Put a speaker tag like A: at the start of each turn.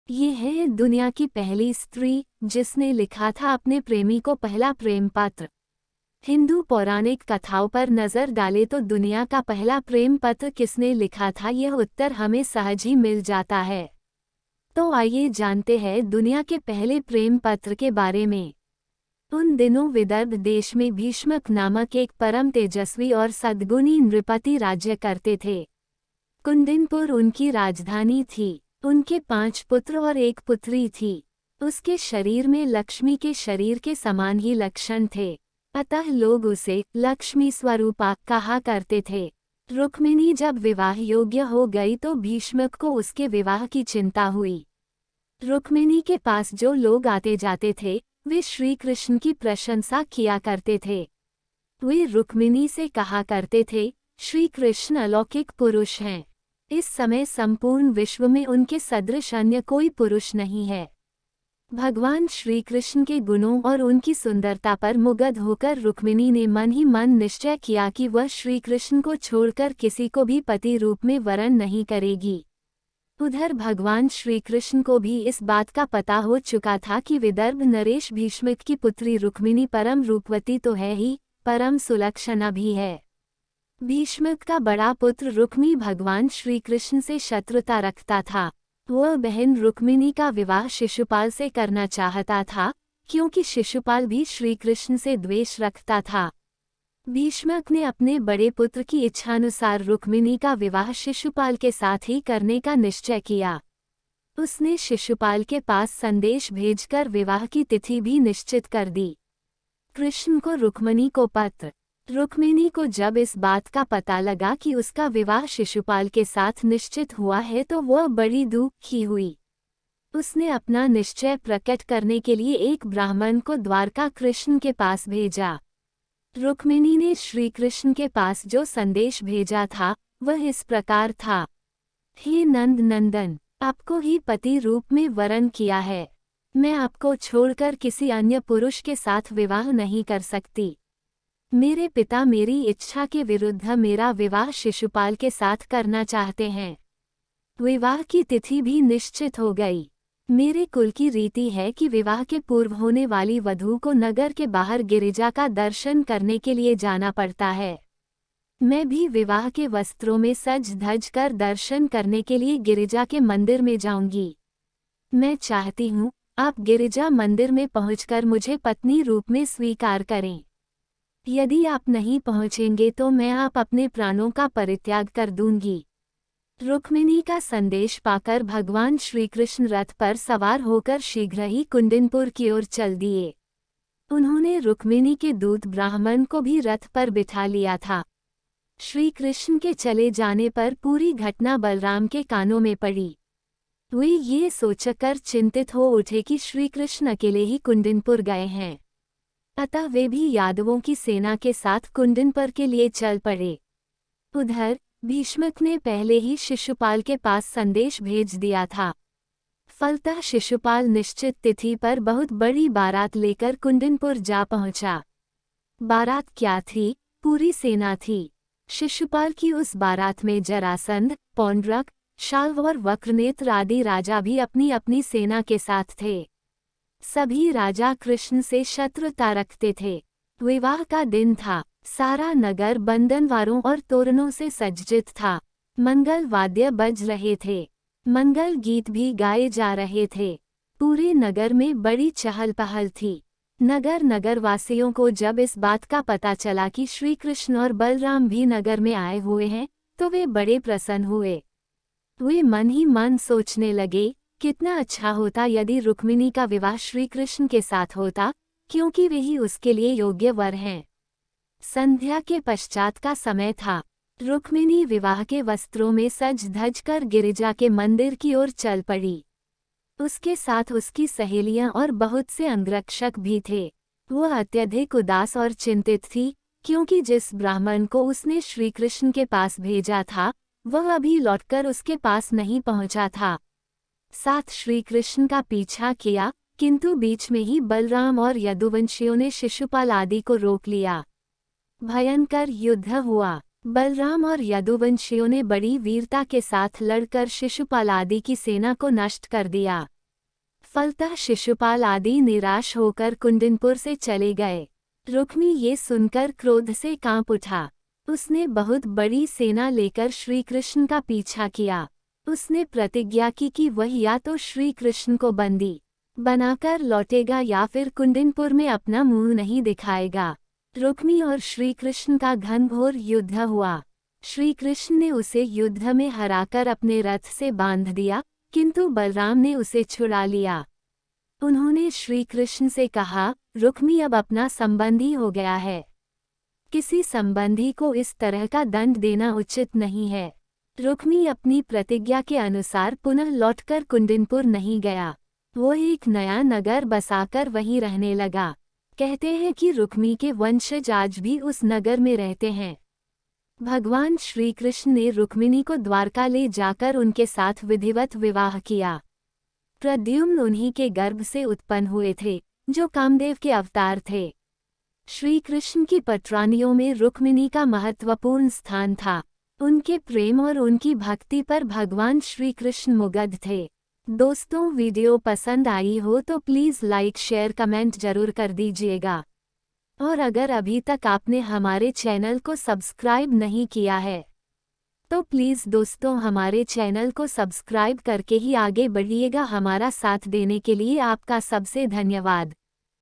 A: ये है दुनिया की पहली स्त्री जिसने लिखा था अपने प्रेमी को पहला प्रेम पत्र। हिंदू पौराणिक कथाओं पर नजर डाले तो दुनिया का पहला प्रेम पत्र किसने लिखा था, यह उत्तर हमें सहज ही मिल जाता है। तो आइए जानते हैं दुनिया के पहले प्रेम पत्र के बारे में। उन दिनों विदर्भ देश में भीष्मक नामक एक परम तेजस्वी और सद्गुणी नृपति राज्य करते थे। कुंदिनपुर उनकी राजधानी थी। उनके 5 पुत्र और एक पुत्री थी। उसके शरीर में लक्ष्मी के शरीर के समान ही लक्षण थे, अतः लोग उसे लक्ष्मी स्वरूपा कहा करते थे। रुक्मिणी जब विवाह योग्य हो गई तो भीष्मक को उसके विवाह की चिंता हुई। रुक्मिणी के पास जो लोग आते जाते थे वे श्री कृष्ण की प्रशंसा किया करते थे। वे रुक्मिणी से कहा करते थे, श्री कृष्ण अलौकिक पुरुष हैं। इस समय संपूर्ण विश्व में उनके सदृश अन्य कोई पुरुष नहीं है। भगवान श्री कृष्ण के गुणों और उनकी सुंदरता पर मुग्ध होकर रुक्मिणी ने मन ही मन निश्चय किया कि वह श्री कृष्ण को छोड़कर किसी को भी पति रूप में वरण नहीं करेगी। उधर भगवान श्री कृष्ण को भी इस बात का पता हो चुका था कि विदर्भ नरेश भीष्मक की पुत्री रुक्मिणी परम रूपवती तो है ही, परम सुलक्षणा भी है। भीष्मक का बड़ा पुत्र रुक्मी भगवान श्री कृष्ण से शत्रुता रखता था। वह बहन रुक्मिणी का विवाह शिशुपाल से करना चाहता था, क्योंकि शिशुपाल भी श्री कृष्ण से द्वेष रखता था। भीष्मक ने अपने बड़े पुत्र की इच्छानुसार रुक्मिणी का विवाह शिशुपाल के साथ ही करने का निश्चय किया। उसने शिशुपाल के पास संदेश भेजकर विवाह की तिथि भी निश्चित कर दी। कृष्ण को रुक्मिणी को पत्र। रुक्मिणी को जब इस बात का पता लगा कि उसका विवाह शिशुपाल के साथ निश्चित हुआ है तो वह बड़ी दुखी हुई। उसने अपना निश्चय प्रकट करने के लिए एक ब्राह्मण को द्वारका कृष्ण के पास भेजा। रुक्मिणी ने श्री कृष्ण के पास जो संदेश भेजा था वह इस प्रकार था, हे नंद नंदन, आपको ही पति रूप में वरण किया है। मैं आपको छोड़कर किसी अन्य पुरुष के साथ विवाह नहीं कर सकती। मेरे पिता मेरी इच्छा के विरुद्ध मेरा विवाह शिशुपाल के साथ करना चाहते हैं। विवाह की तिथि भी निश्चित हो गई। मेरे कुल की रीति है कि विवाह के पूर्व होने वाली वधू को नगर के बाहर गिरिजा का दर्शन करने के लिए जाना पड़ता है। मैं भी विवाह के वस्त्रों में सज धज कर दर्शन करने के लिए गिरिजा के मंदिर में जाऊंगी। मैं चाहती हूँ आप गिरिजा मंदिर में पहुंचकर मुझे पत्नी रूप में स्वीकार करें। यदि आप नहीं पहुंचेंगे तो मैं आप अपने प्राणों का परित्याग कर दूंगी। रुक्मिणी का संदेश पाकर भगवान श्री कृष्ण रथ पर सवार होकर शीघ्र ही कुंदिनपुर की ओर चल दिए। उन्होंने रुक्मिणी के दूत ब्राह्मण को भी रथ पर बिठा लिया था। श्री कृष्ण के चले जाने पर पूरी घटना बलराम के कानों में पड़ी। वे ये सोचकर चिंतित हो उठे कि श्री कृष्ण अकेले ही कुंदिनपुर गए हैं, अतः वे भी यादवों की सेना के साथ कुंदिनपुर के लिए चल पड़े। उधर भीष्मक ने पहले ही शिशुपाल के पास संदेश भेज दिया था। फलतः शिशुपाल निश्चित तिथि पर बहुत बड़ी बारात लेकर कुंदिनपुर जा पहुंचा। बारात क्या थी? पूरी सेना थी। शिशुपाल की उस बारात में जरासंध, पौंड्रक, शाल्व और वक्रनेत्र आदि राजा भी अपनी अपनी सेना के साथ थे। सभी राजा कृष्ण से शत्रुता रखते थे। विवाह का दिन था। सारा नगर बंधनवारों और तोरणों से सज्जित था। मंगल वाद्य बज रहे थे। मंगल गीत भी गाए जा रहे थे। पूरे नगर में बड़ी चहल पहल थी। नगर वासियों को जब इस बात का पता चला कि श्री कृष्ण और बलराम भी नगर में आए हुए हैं तो वे बड़े प्रसन्न हुए। वे मन ही मन सोचने लगे, कितना अच्छा होता यदि रुक्मिणी का विवाह श्री कृष्ण के साथ होता, क्योंकि वे ही उसके लिए योग्य वर हैं। संध्या के पश्चात का समय था। रुक्मिणी विवाह के वस्त्रों में सज धज कर गिरिजा के मंदिर की ओर चल पड़ी। उसके साथ उसकी सहेलियां और बहुत से अंगरक्षक भी थे। वह अत्यधिक उदास और चिंतित थी, क्योंकि जिस ब्राह्मण को उसने श्री कृष्ण के पास भेजा था वह अभी लौटकर उसके पास नहीं पहुंचा था। साथ श्री कृष्ण का पीछा किया, किंतु बीच में ही बलराम और यदुवंशियों ने शिशुपाल आदि को रोक लिया। भयंकर युद्ध हुआ। बलराम और यदुवंशियों ने बड़ी वीरता के साथ लड़कर शिशुपाल आदि की सेना को नष्ट कर दिया। फलतः शिशुपाल आदि निराश होकर कुंडिनपुर से चले गए। रुक्मी ये सुनकर क्रोध से कांप उठा। उसने बहुत बड़ी सेना लेकर श्री कृष्ण का पीछा किया। उसने प्रतिज्ञा की कि वह या तो श्री कृष्ण को बंदी बनाकर लौटेगा या फिर कुंडिनपुर में अपना मुंह नहीं दिखाएगा। रुक्मी और श्री कृष्ण का घनघोर युद्ध हुआ। श्री कृष्ण ने उसे युद्ध में हराकर अपने रथ से बांध दिया, किंतु बलराम ने उसे छुड़ा लिया। उन्होंने श्री कृष्ण से कहा, रुक्मी अब अपना संबंधी हो गया है। किसी संबंधी को इस तरह का दंड देना उचित नहीं है। रुक्मी अपनी प्रतिज्ञा के अनुसार पुनः लौटकर कुंडिनपुर नहीं गया। वो एक नया नगर बसाकर वहीं रहने लगा। कहते हैं कि रुक्मी के वंशज आज भी उस नगर में रहते हैं। भगवान श्री कृष्ण ने रुक्मिणी को द्वारका ले जाकर उनके साथ विधिवत विवाह किया। प्रद्युम्न उन्हीं के गर्भ से उत्पन्न हुए थे, जो कामदेव के अवतार थे। श्री कृष्ण की पटरानियों में रुक्मिणी का महत्वपूर्ण स्थान था। उनके प्रेम और उनकी भक्ति पर भगवान श्री कृष्ण मुग्ध थे। दोस्तों, वीडियो पसंद आई हो तो प्लीज़ लाइक शेयर कमेंट जरूर कर दीजिएगा। और अगर अभी तक आपने हमारे चैनल को सब्सक्राइब नहीं किया है तो प्लीज़ दोस्तों हमारे चैनल को सब्सक्राइब करके ही आगे बढ़िएगा। हमारा साथ देने के लिए आपका सबसे धन्यवाद।